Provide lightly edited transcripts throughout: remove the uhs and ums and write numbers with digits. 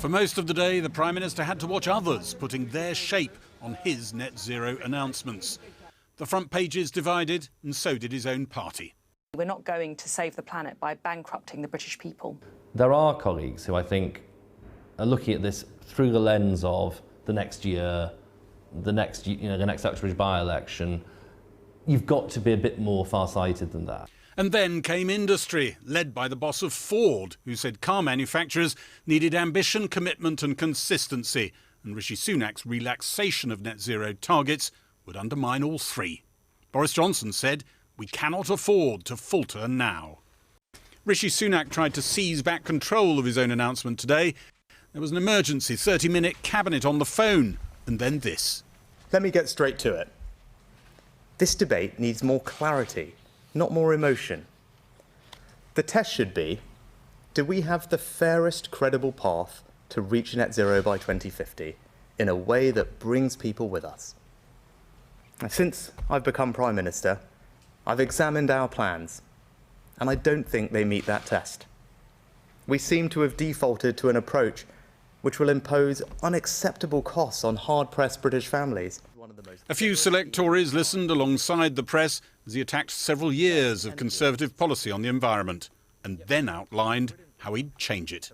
For most of the day, the Prime Minister had to watch others putting their shape on his net zero announcements. The front pages divided, and so did his own party. We're not going to save the planet by bankrupting the British people. There are colleagues who I think are looking at this through the lens of the next year, the next Uxbridge by-election. You've got to be a bit more far-sighted than that. And then came industry, led by the boss of Ford, who said car manufacturers needed ambition, commitment and consistency. And Rishi Sunak's relaxation of net zero targets would undermine all three. Boris Johnson said, "We cannot afford to falter now." Rishi Sunak tried to seize back control of his own announcement today. There was an emergency 30-minute cabinet on the phone, and then this. Let me get straight to it. This debate needs more clarity, not more emotion. The test should be, do we have the fairest credible path to reach net zero by 2050 in a way that brings people with us? Since I've become Prime Minister, I've examined our plans, and I don't think they meet that test. We seem to have defaulted to an approach which will impose unacceptable costs on hard-pressed British families. A few select Tories listened alongside the press as he attacked several years of Conservative policy on the environment and then outlined how he'd change it.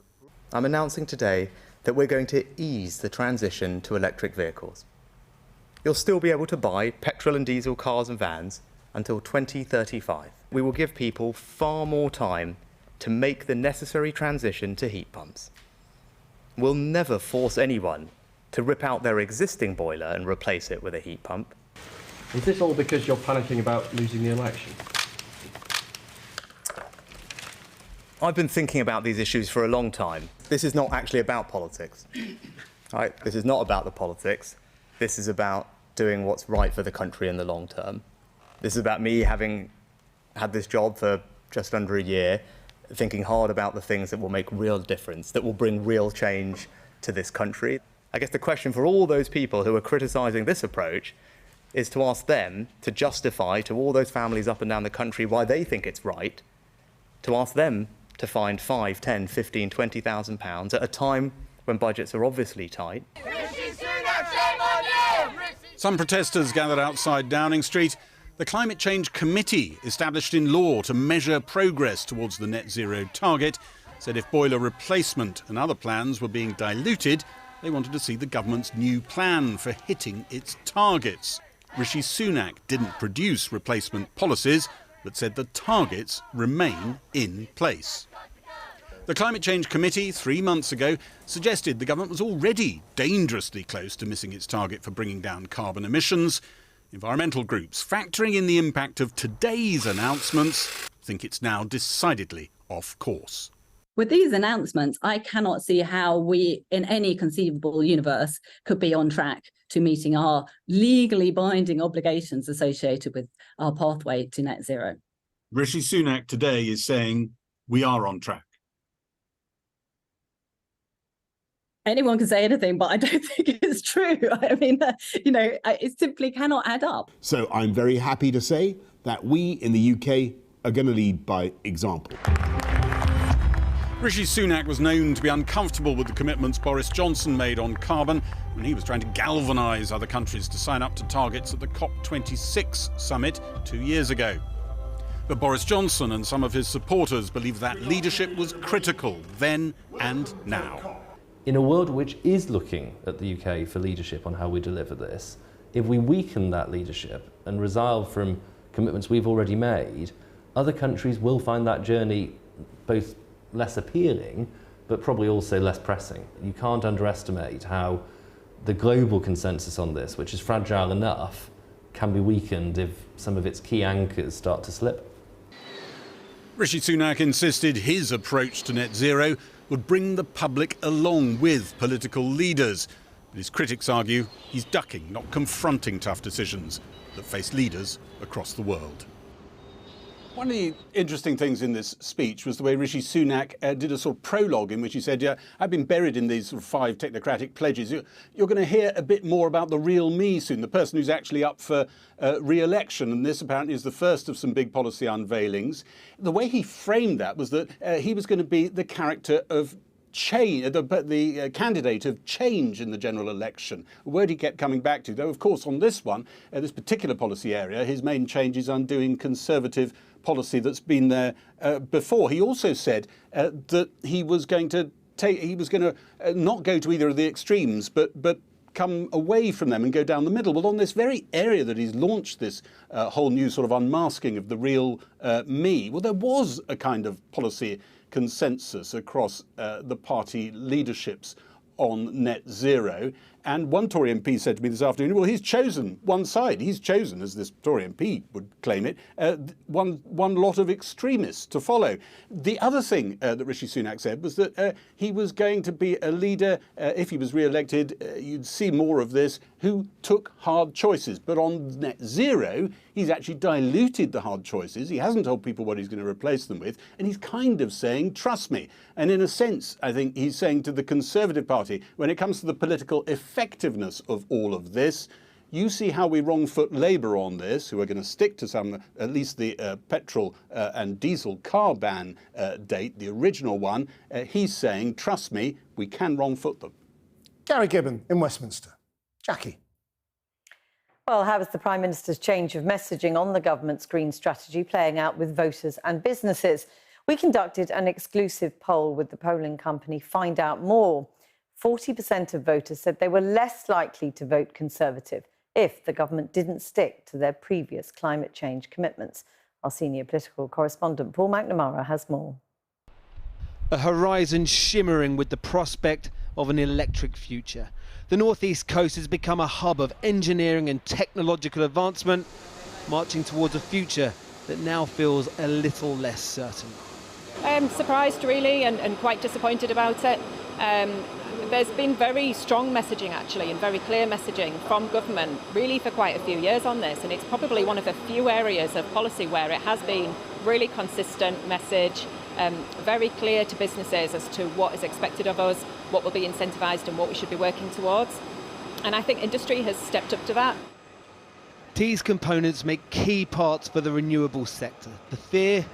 I'm announcing today that we're going to ease the transition to electric vehicles. You'll still be able to buy petrol and diesel cars and vans until 2035. We will give people far more time to make the necessary transition to heat pumps. We'll never force anyone to rip out their existing boiler and replace it with a heat pump. Is this all because you're panicking about losing the election? I've been thinking about these issues for a long time. This is not actually about politics. Right? This is not about the politics. This is about doing what's right for the country in the long term. This is about me having had this job for just under a year, thinking hard about the things that will make real difference, that will bring real change to this country. I guess the question for all those people who are criticising this approach is to ask them to justify to all those families up and down the country why they think it's right, to ask them to find £5, 10, 15, 20,000 pounds at a time when budgets are obviously tight. Rishi Sunak, shame on you! Some protesters gathered outside Downing Street. The Climate Change Committee, established in law to measure progress towards the net zero target, said if boiler replacement and other plans were being diluted, they wanted to see the government's new plan for hitting its targets. Rishi Sunak didn't produce replacement policies, but said the targets remain in place. The Climate Change Committee 3 months ago suggested the government was already dangerously close to missing its target for bringing down carbon emissions. Environmental groups, factoring in the impact of today's announcements, think it's now decidedly off course. With these announcements, I cannot see how we, in any conceivable universe, could be on track to meeting our legally binding obligations associated with our pathway to net zero. Rishi Sunak today is saying we are on track. Anyone can say anything, but I don't think it's true. I mean, it simply cannot add up. So I'm very happy to say that we in the UK are going to lead by example. Rishi Sunak was known to be uncomfortable with the commitments Boris Johnson made on carbon when he was trying to galvanise other countries to sign up to targets at the COP26 summit 2 years ago. But Boris Johnson and some of his supporters believe that leadership was critical then and now. In a world which is looking at the UK for leadership on how we deliver this, if we weaken that leadership and resile from commitments we've already made, other countries will find that journey both less appealing, but probably also less pressing. You can't underestimate how the global consensus on this, which is fragile enough, can be weakened if some of its key anchors start to slip. Rishi Sunak insisted his approach to net zero would bring the public along with political leaders. But his critics argue he's ducking, not confronting tough decisions that face leaders across the world. One of the interesting things in this speech was the way Rishi Sunak did a sort of prologue in which he said, I've been buried in these sort of 5 technocratic pledges. You're going to hear a bit more about the real me soon, the person who's actually up for re-election. And this apparently is the first of some big policy unveilings. The way he framed that was that he was going to be the character of change, the candidate of change in the general election. A word he kept coming back to, though, of course, on this one, this particular policy area, his main change is undoing Conservative policy that's been there before. He also said that he was going to not go to either of the extremes, but come away from them and go down the middle. Well, on this very area that he's launched this whole new sort of unmasking of the real me, well, there was a kind of policy consensus across the party leaderships on net zero. And one Tory MP said to me this afternoon, well, he's chosen one side. He's chosen, as this Tory MP would claim it, one lot of extremists to follow. The other thing that Rishi Sunak said was that he was going to be a leader, if he was re-elected, you'd see more of this, who took hard choices. But on net zero, he's actually diluted the hard choices. He hasn't told people what he's going to replace them with. And he's kind of saying, trust me. And in a sense, I think he's saying to the Conservative Party, when it comes to the political effectiveness of all of this, you see how we wrong foot Labour on this, who are going to stick to at least the petrol and diesel car ban date, the original one. He's saying, trust me, we can wrong foot them. Gary Gibbon in Westminster. Jackie. Well, how is the Prime Minister's change of messaging on the government's green strategy playing out with voters and businesses? We conducted an exclusive poll with the polling company Find Out More. 40% of voters said they were less likely to vote Conservative if the government didn't stick to their previous climate change commitments. Our senior political correspondent Paul McNamara has more. A horizon shimmering with the prospect of an electric future. The northeast coast has become a hub of engineering and technological advancement, marching towards a future that now feels a little less certain. I'm surprised, really, and quite disappointed about it. There's been very strong messaging, actually, and very clear messaging from government, really, for quite a few years on this. And it's probably one of the few areas of policy where it has been really consistent message, very clear to businesses as to what is expected of us, what will be incentivised and what we should be working towards. And I think industry has stepped up to that. These components make key parts for the renewable sector. The fear,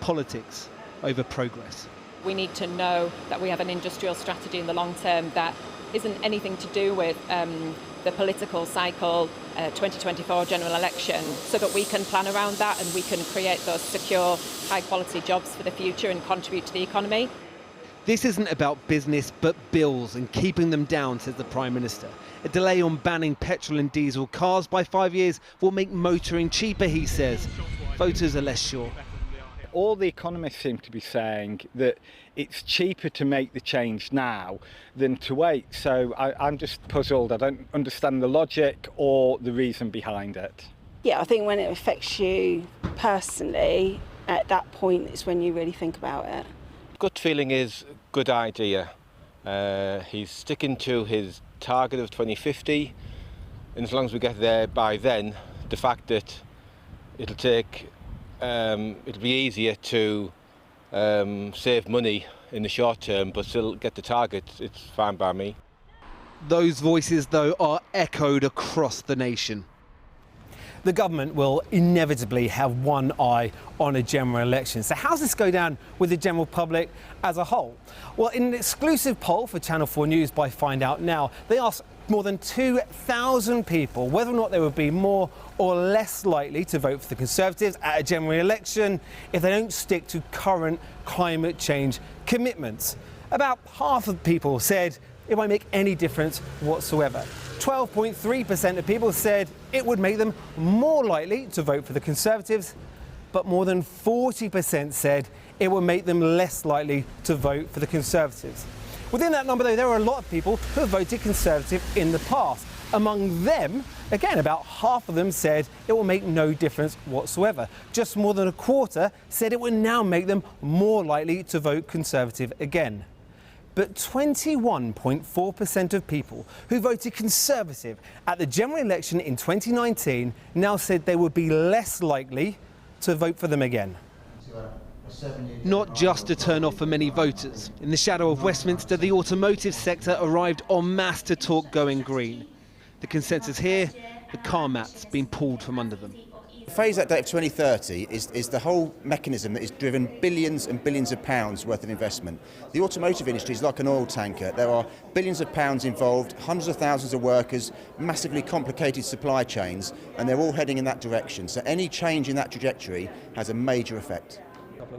politics over progress. We need to know that we have an industrial strategy in the long term that isn't anything to do with the political cycle, 2024 general election, so that we can plan around that and we can create those secure, high-quality jobs for the future and contribute to the economy. This isn't about business, but bills and keeping them down, says the Prime Minister. A delay on banning petrol and diesel cars by 5 years will make motoring cheaper, he says. Voters are less sure. All the economists seem to be saying that it's cheaper to make the change now than to wait. So I'm just puzzled. I don't understand the logic or the reason behind it. Yeah, I think when it affects you personally, at that point it's when you really think about it. Gut feeling is good idea. He's sticking to his target of 2050, and as long as we get there by then, the fact that it'll be easier to save money in the short term but still get the target, it's fine by me. Those voices, though, are echoed across the nation. The government will inevitably have one eye on a general election. So how does this go down with the general public as a whole? Well, in an exclusive poll for Channel 4 News by Find Out Now, they asked more than 2,000 people whether or not they would be more or less likely to vote for the Conservatives at a general election if they don't stick to current climate change commitments. About half of people said it won't make any difference whatsoever. 12.3% of people said it would make them more likely to vote for the Conservatives, but more than 40% said it would make them less likely to vote for the Conservatives. Within that number, though, there are a lot of people who have voted Conservative in the past. Among them, again, about half of them said it will make no difference whatsoever. Just more than a quarter said it would now make them more likely to vote Conservative again. But 21.4% of people who voted Conservative at the general election in 2019 now said they would be less likely to vote for them again. Not just a turn-off for many voters. In the shadow of Westminster, the automotive sector arrived en masse to talk going green. The consensus here, the car mat's been pulled from under them. Phase out date of 2030 is the whole mechanism that has driven billions and billions of pounds worth of investment. The automotive industry is like an oil tanker. There are billions of pounds involved, hundreds of thousands of workers, massively complicated supply chains, and they're all heading in that direction. So any change in that trajectory has a major effect.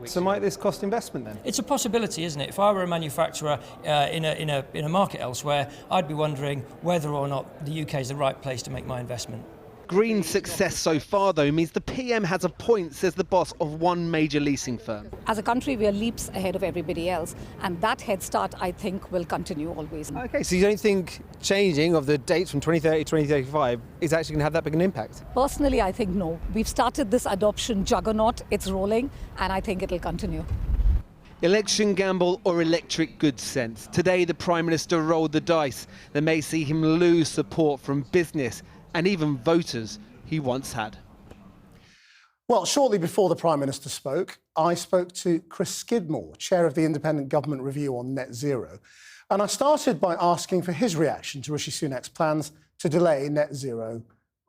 So might this cost investment then? It's a possibility, isn't it? If I were a manufacturer in a market elsewhere, I'd be wondering whether or not the UK is the right place to make my investment. Green's success so far, though, means the PM has a point, says the boss of one major leasing firm. As a country, we are leaps ahead of everybody else, and that head start, I think, will continue always. OK, so you don't think changing of the dates from 2030 to 2035 is actually going to have that big an impact? Personally, I think no. We've started this adoption juggernaut, it's rolling, and I think it'll continue. Election gamble or electric goods sense. Today, the Prime Minister rolled the dice that may see him lose support from business and even voters he once had. Well, shortly before the Prime Minister spoke, I spoke to Chris Skidmore, chair of the Independent Government Review on Net Zero. And I started by asking for his reaction to Rishi Sunak's plans to delay net zero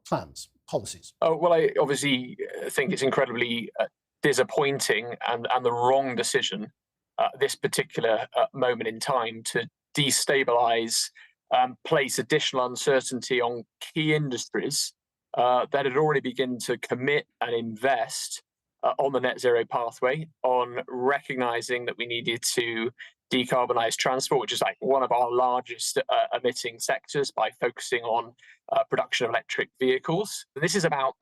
policies. Oh, well, I obviously think it's incredibly disappointing and the wrong decision at this particular moment in time to destabilise, place additional uncertainty on key industries that had already begun to commit and invest on the net zero pathway, on recognising that we needed to decarbonise transport, which is like one of our largest emitting sectors, by focusing on production of electric vehicles. This is about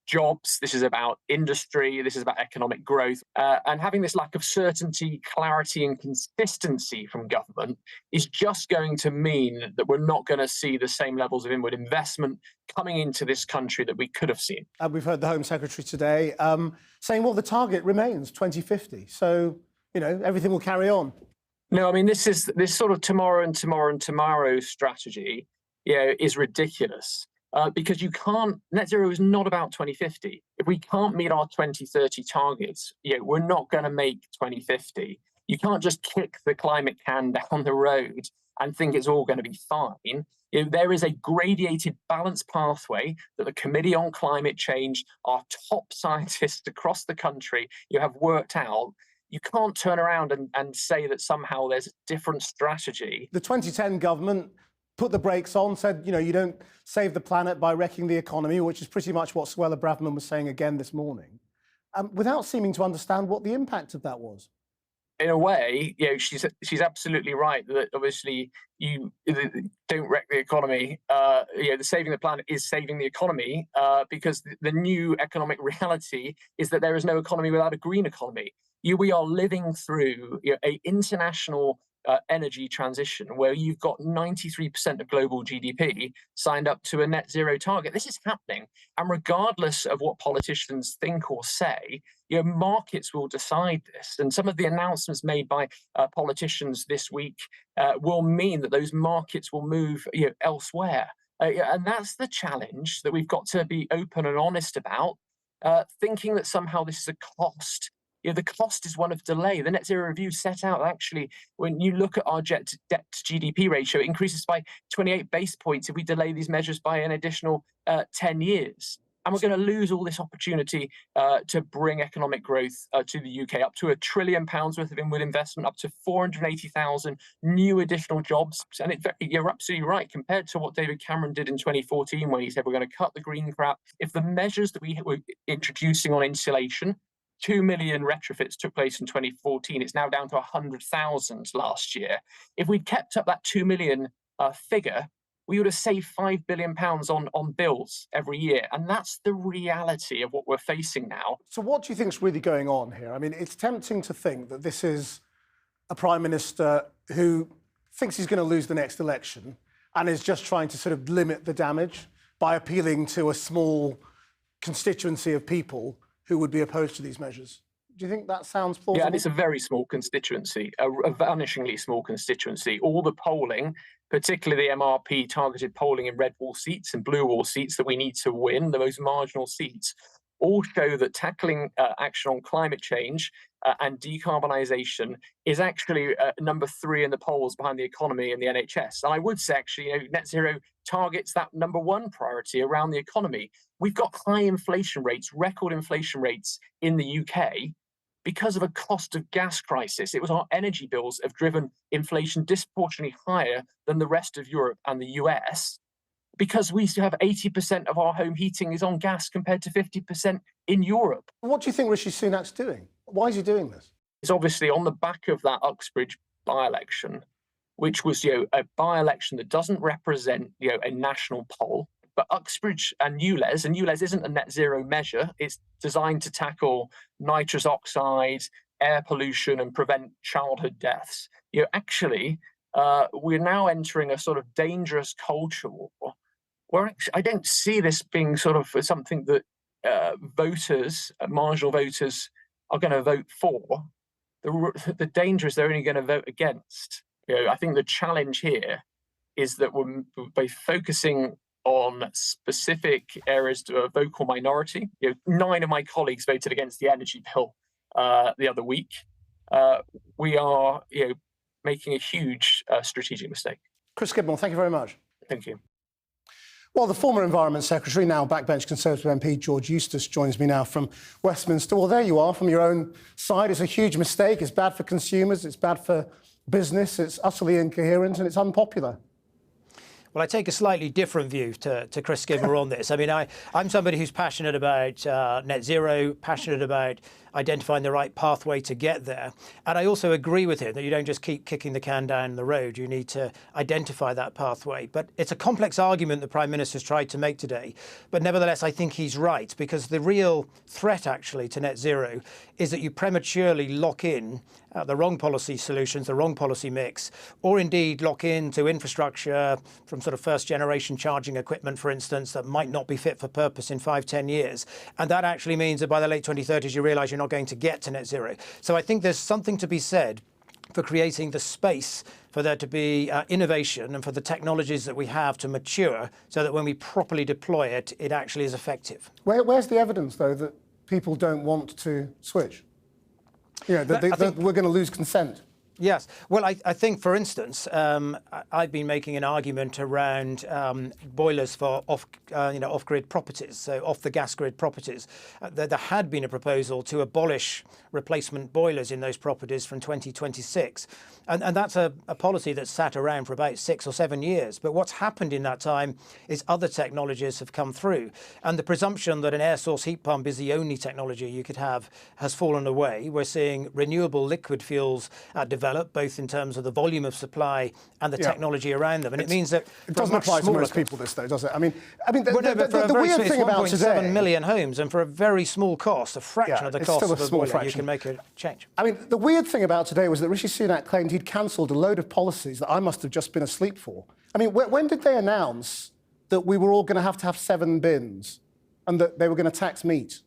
jobs, this is about industry, this is about economic growth. And having this lack of certainty, clarity and consistency from government is just going to mean that we're not going to see the same levels of inward investment coming into this country that we could have seen. We've heard the Home Secretary today saying, well, the target remains 2050. So, everything will carry on. No, I mean, this sort of tomorrow and tomorrow and tomorrow strategy, is ridiculous. Because net zero is not about 2050. If we can't meet our 2030 targets, we're not going to make 2050. You can't just kick the climate can down the road and think it's all going to be fine. There is a gradated balanced pathway that the Committee on Climate Change, our top scientists across the country, have worked out. You can't turn around and say that somehow there's a different strategy. The 2010 government put the brakes on, said, you don't save the planet by wrecking the economy, which is pretty much what Suella Braverman was saying again this morning, without seeming to understand what the impact of that was. In a way, she's absolutely right that obviously you don't wreck the economy. The saving the planet is saving the economy because the new economic reality is that there is no economy without a green economy. We are living through an international energy transition where you've got 93% of global GDP signed up to a net zero target. This is happening. And regardless of what politicians think or say, markets will decide this. And some of the announcements made by politicians this week will mean that those markets will move elsewhere. And that's the challenge that we've got to be open and honest about, thinking that somehow this is a cost. The cost is one of delay. The Net Zero Review set out, actually, when you look at our debt to GDP ratio, it increases by 28 basis points if we delay these measures by an additional 10 years. And we're going to lose all this opportunity to bring economic growth to the UK, up to £1 trillion worth of inward investment, up to 480,000 new additional jobs. And you're absolutely right, compared to what David Cameron did in 2014, when he said we're going to cut the green crap. If the measures that we were introducing on insulation, 2 million retrofits took place in 2014. It's now down to 100,000 last year. If we'd kept up that 2 million figure, we would have saved £5 billion on bills every year. And that's the reality of what we're facing now. So what do you think is really going on here? I mean, it's tempting to think that this is a Prime Minister who thinks he's going to lose the next election and is just trying to sort of limit the damage by appealing to a small constituency of people who would be opposed to these measures. Do you think that sounds plausible? Yeah, and it's a very small constituency, a vanishingly small constituency. All the polling, particularly the MRP targeted polling in red wall seats and blue wall seats that we need to win, the most marginal seats, all show that tackling action on climate change and decarbonisation is actually number 3 in the polls behind the economy and the NHS. And I would say, actually, net zero targets that number 1 priority around the economy. We've got high inflation rates, record inflation rates in the UK because of a cost of gas crisis. It was our energy bills have driven inflation disproportionately higher than the rest of Europe and the US, because we still have 80% of our home heating is on gas compared to 50% in Europe. What do you think Rishi Sunak's doing? Why is he doing this? It's obviously on the back of that Uxbridge by-election, which was a by-election that doesn't represent a national poll. But Uxbridge and ULEZ isn't a net zero measure. It's designed to tackle nitrous oxide, air pollution, and prevent childhood deaths. Actually, we're now entering a sort of dangerous culture war, where I don't see this being sort of something that marginal voters, are going to vote for. The danger is they're only going to vote against. I think the challenge here is that we're by focusing on specific areas to a vocal minority. 9 of my colleagues voted against the energy bill the other week. We are, making a huge strategic mistake. Chris Skidmore, thank you very much. Thank you. Well, the former Environment Secretary, now backbench Conservative MP George Eustice, joins me now from Westminster. Well, there you are, from your own side. It's a huge mistake. It's bad for consumers. It's bad for business. It's utterly incoherent and it's unpopular. Well, I take a slightly different view to Chris Skidmore on this. I mean, I'm somebody who's passionate about net zero, passionate about identifying the right pathway to get there. And I also agree with him that you don't just keep kicking the can down the road. You need to identify that pathway. But it's a complex argument the Prime Minister's tried to make today. But nevertheless, I think he's right, because the real threat, actually, to net zero is that you prematurely lock in the wrong policy solutions, the wrong policy mix, or indeed lock into infrastructure from sort of first-generation charging equipment, for instance, that might not be fit for purpose in 5-10 years. And that actually means that by the late 2030s, you realise you're not going to get to net zero. So I think there's something to be said for creating the space for there to be innovation and for the technologies that we have to mature so that when we properly deploy it, it actually is effective. Where's the evidence, though, that people don't want to switch? We're going to lose consent. Yes. Well, I think, for instance, I've been making an argument around boilers for off-grid properties, so off the gas grid properties. There had been a proposal to abolish replacement boilers in those properties from 2026. And that's a policy that's sat around for about 6 or 7 years. But what's happened in that time is other technologies have come through. And the presumption that an air source heat pump is the only technology you could have has fallen away. We're seeing renewable liquid fuels develop, both in terms of the volume of supply and the technology around them. And it means that it doesn't apply to most people, this, though, does it? I mean, the weird thing about today, 1.7 million homes, and for a very small cost, a fraction of the cost of a boiler, you can make a change. I mean, the weird thing about today was that Rishi Sunak claimed he'd cancelled a load of policies that I must have just been asleep for. I mean, when did they announce that we were all going to have 7 bins and that they were going to tax meat?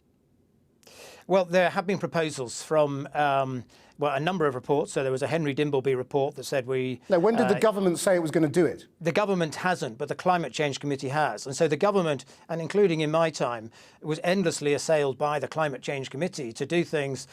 Well, there have been proposals from a number of reports. So there was a Henry Dimbleby report that said we... No, when did the government say it was going to do it? The government hasn't, but the Climate Change Committee has. And so the government, and including in my time, was endlessly assailed by the Climate Change Committee to do things,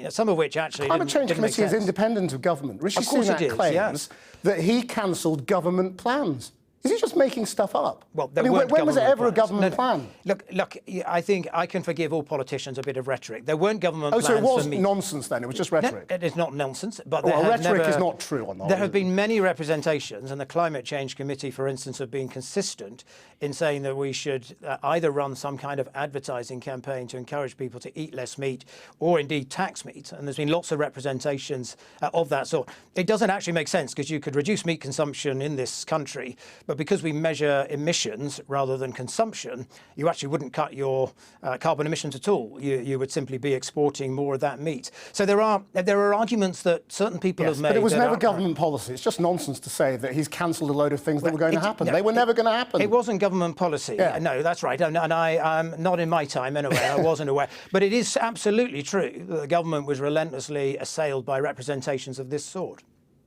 some of which actually Climate Change Committee is independent of government. Rishi Sunak claims that he cancelled government plans. Is he just making stuff up? Well, when was there ever a government plan? Look, I think I can forgive all politicians a bit of rhetoric. There weren't government plans. Oh, so it was nonsense then? It was just rhetoric? No, it is not nonsense. But rhetoric is not true on that. There have been many representations, and the Climate Change Committee, for instance, have been consistent in saying that we should either run some kind of advertising campaign to encourage people to eat less meat or indeed tax meat. And there's been lots of representations of that sort. It doesn't actually make sense because you could reduce meat consumption in this country, but because we measure emissions rather than consumption, you actually wouldn't cut your carbon emissions at all. You would simply be exporting more of that meat. So there are arguments that certain people have made. But it was never government policy. It's just nonsense to say that he's cancelled a load of things that were going to happen. They were never going to happen. It wasn't government policy. Yeah. No, that's right. And I'm not in my time anyway. I wasn't aware. But it is absolutely true that the government was relentlessly assailed by representations of this sort.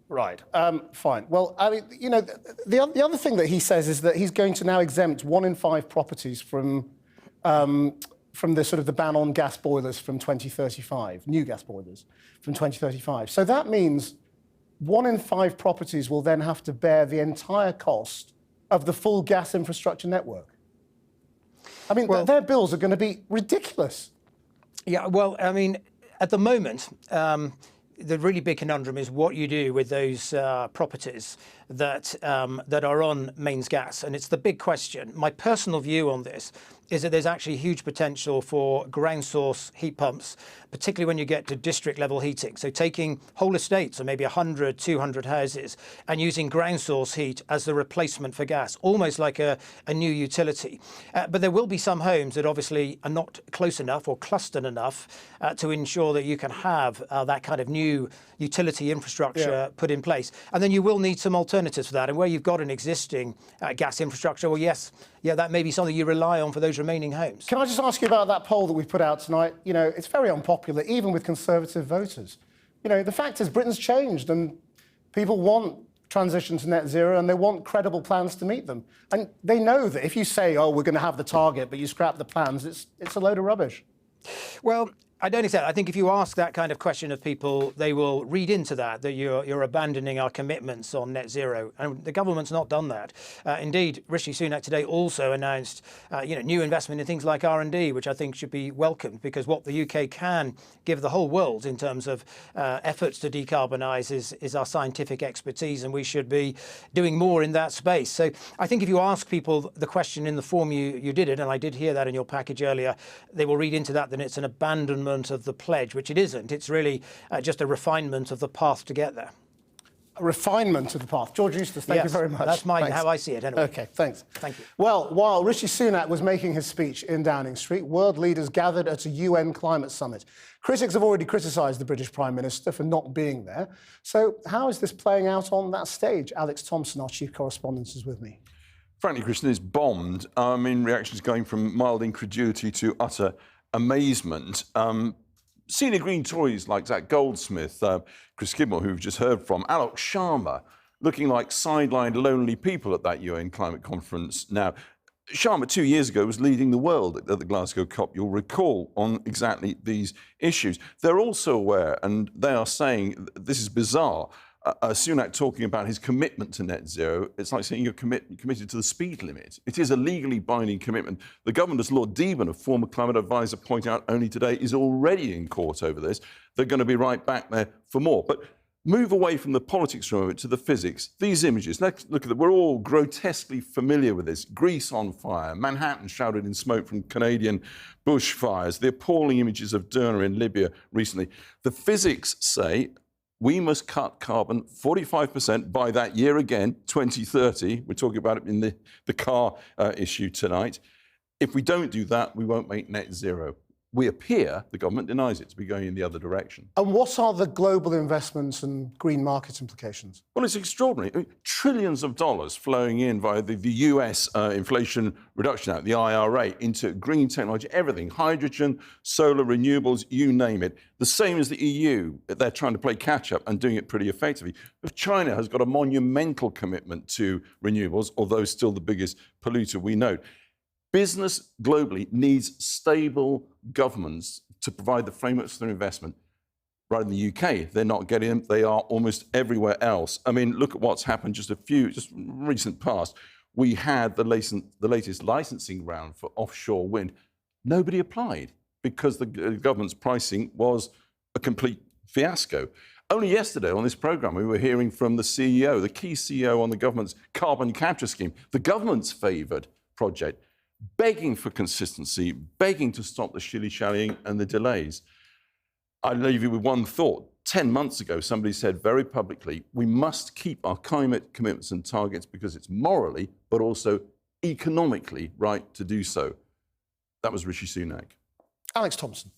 Right. Fine. Well, I mean, the other thing that he says is that he's going to now exempt 1 in 5 properties from from the sort of the ban on gas boilers from 2035, new gas boilers from 2035. So that means 1 in 5 properties will then have to bear the entire cost of the full gas infrastructure network. I mean, their bills are going to be ridiculous. Yeah, well, I mean, at the moment, the really big conundrum is what you do with those properties that are on mains gas, and it's the big question. My personal view on this is that there's actually huge potential for ground source heat pumps, particularly when you get to district level heating. So taking whole estates, or maybe 100, 200 houses, and using ground source heat as the replacement for gas, almost like a new utility. But there will be some homes that obviously are not close enough or clustered enough to ensure that you can have that kind of new utility infrastructure put in place. And then you will need some alternatives for that. And where you've got an existing gas infrastructure, well, yes, that may be something you rely on for those remaining homes. Can I just ask you about that poll that we put out tonight? You know, it's very unpopular, even with Conservative voters. You know, the fact is Britain's changed and people want transition to net zero and they want credible plans to meet them. And they know that if you say, oh, we're going to have the target, but you scrap the plans, it's a load of rubbish. Well, I don't accept. I think if you ask that kind of question of people, they will read into that you're abandoning our commitments on net zero, and the government's not done that. Indeed, Rishi Sunak today also announced, new investment in things like R&D, which I think should be welcomed, because what the UK can give the whole world in terms of efforts to decarbonise is our scientific expertise, and we should be doing more in that space. So I think if you ask people the question in the form you did it, and I did hear that in your package earlier, they will read into that it's an abandonment of the pledge, which it isn't. It's really just a refinement of the path to get there. A refinement of the path. George Eustace, thank you very much. That's how I see it anyway. OK, thanks. Thank you. Well, while Rishi Sunak was making his speech in Downing Street, world leaders gathered at a UN climate summit. Critics have already criticised the British Prime Minister for not being there. So how is this playing out on that stage? Alex Thompson, our chief correspondent, is with me. Frankly, Christian, it's bombed. I mean, reactions going from mild incredulity to utter amazement. Senior Green Tories like Zach Goldsmith, Chris Skidmore, who we've just heard from, Alok Sharma, looking like sidelined, lonely people at that UN climate conference now. Sharma 2 years ago was leading the world at the Glasgow COP, you'll recall, on exactly these issues. They're also aware, and they are saying, this is bizarre, Sunak talking about his commitment to net zero, it's like saying you're committed to the speed limit. It is a legally binding commitment. The government, as Lord Deben, a former climate advisor, pointed out only today, is already in court over this. They're going to be right back there for more. But move away from the politics for a moment to the physics. These images, let's look at them. We're all grotesquely familiar with this. Greece on fire, Manhattan shrouded in smoke from Canadian bushfires, the appalling images of Derna in Libya recently. The physics say we must cut carbon 45% by that year again, 2030. We're talking about it in the car issue tonight. If we don't do that, we won't make net zero. We appear, the government denies it, to be going in the other direction. And what are the global investments and green market implications? Well, it's extraordinary. I mean, trillions of dollars flowing in via the US Inflation Reduction Act, the IRA, into green technology, everything, hydrogen, solar, renewables, you name it. The same as the EU. They're trying to play catch-up and doing it pretty effectively. But China has got a monumental commitment to renewables, although still the biggest polluter we know. Business globally needs stable governments to provide the frameworks for their investment. Right in the UK, they're not getting them. They are almost everywhere else. I mean, look at what's happened just recent past. We had the latest licensing round for offshore wind. Nobody applied because the government's pricing was a complete fiasco. Only yesterday on this programme, we were hearing from the CEO, the key CEO on the government's carbon capture scheme, the government's favoured project, begging for consistency, begging to stop the shilly-shallying and the delays. I'll leave you with one thought. 10 months ago, somebody said very publicly, we must keep our climate commitments and targets because it's morally, but also economically right to do so. That was Rishi Sunak. Alex Thompson.